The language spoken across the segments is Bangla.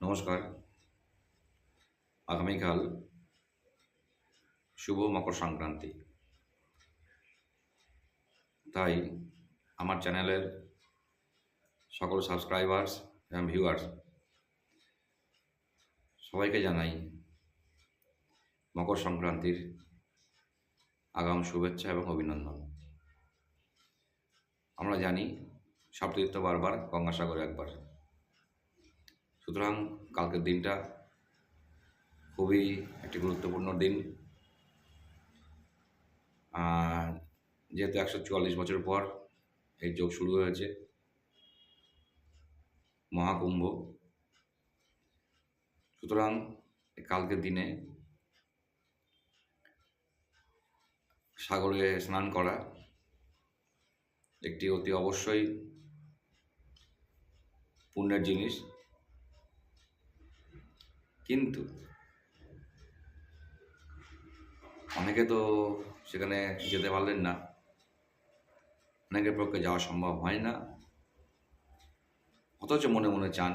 নমস্কার। আগামীকাল শুভ মকর সংক্রান্তি। তাই আমার চ্যানেলের সকল সাবস্ক্রাইবার্স এবং ভিউয়ার্স সবাইকে জানাই মকর সংক্রান্তির আগাম শুভেচ্ছা এবং অভিনন্দন। আমরা জানি সপ্ততীর্থ বারবার, গঙ্গাসাগর একবার। সুতরাং কালকের দিনটা খুবই একটি গুরুত্বপূর্ণ দিন। যেহেতু 144 বছর পর এই যোগ শুরু হয়েছে, মহাকুম্ভ। সুতরাং কালকের দিনে সাগরে স্নান করা একটি অতি অবশ্যই পুণ্যের জিনিস। কিন্তু অনেকে তো সেখানে যেতে পারলেন না, অনেকের পক্ষে যাওয়া সম্ভব হয় না, অথচ মনে মনে চান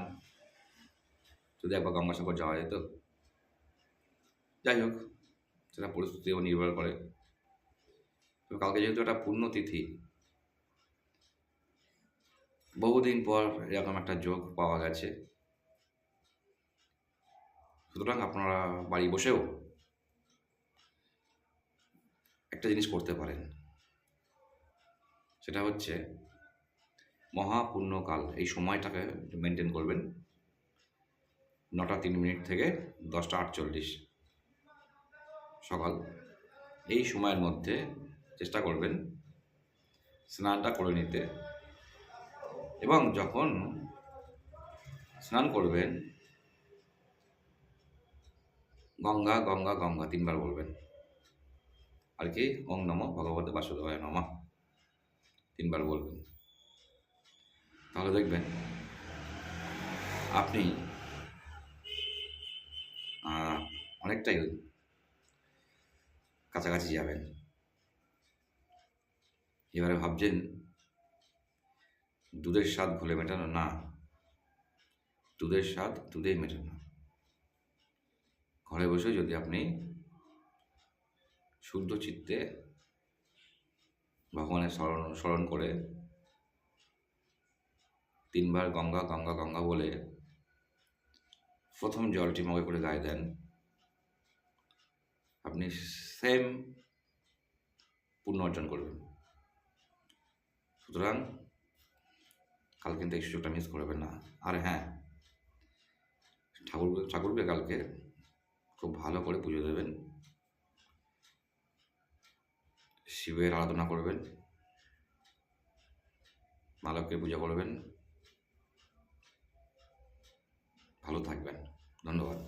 যদি একবার গঙ্গাসাগর যাওয়া যেত। যাই হোক, সেটা পরিস্থিতিও নির্ভর করে। তো কালকে যেহেতু একটা পুণ্যতিথি, বহুদিন পর এরকম একটা যোগ পাওয়া গেছে, সুতরাং আপনারা বাড়ি বসেও একটা জিনিস করতে পারেন। সেটা হচ্ছে মহাপুণ্যকাল, এই সময়টাকে মেনটেন করবেন 9টা 3 মিনিট থেকে 10টা 48 সকাল। এই সময়ের মধ্যে চেষ্টা করবেন স্নানটা করে নিতে, এবং যখন স্নান করবেন গঙ্গা গঙ্গা গঙ্গা 3 বার বলবেন, আর কি ওং নমঃ ভগবতে বাসুদেবায় নমঃ 3 বার বলবেন। তাহলে দেখবেন আপনি অনেকটাই কাছাকাছি যাবেন। এবারে ভাবছেন দুধের স্বাদ ঘোলে মেটানো, না, দুধের স্বাদ দুধেই মেটানো। ঘরে বসে যদি আপনি শুদ্ধ চিত্তে ভগবানের স্মরণ করে 3 বার গঙ্গা গঙ্গা গঙ্গা বলে প্রথম জলটি মগে করে গায়ে দেন, আপনি সেম পুণ্য অর্জন করবেন। সুতরাং কাল কিন্তু এই সুযোগটা মিস করবেন না। আর হ্যাঁ, ঠাকুরকে কালকে খুব ভালো করে পুজো দেবেন, শিবের আরাধনা করবেন, মা লক্ষ্মীর পূজা করবেন। ভালো থাকবেন। ধন্যবাদ।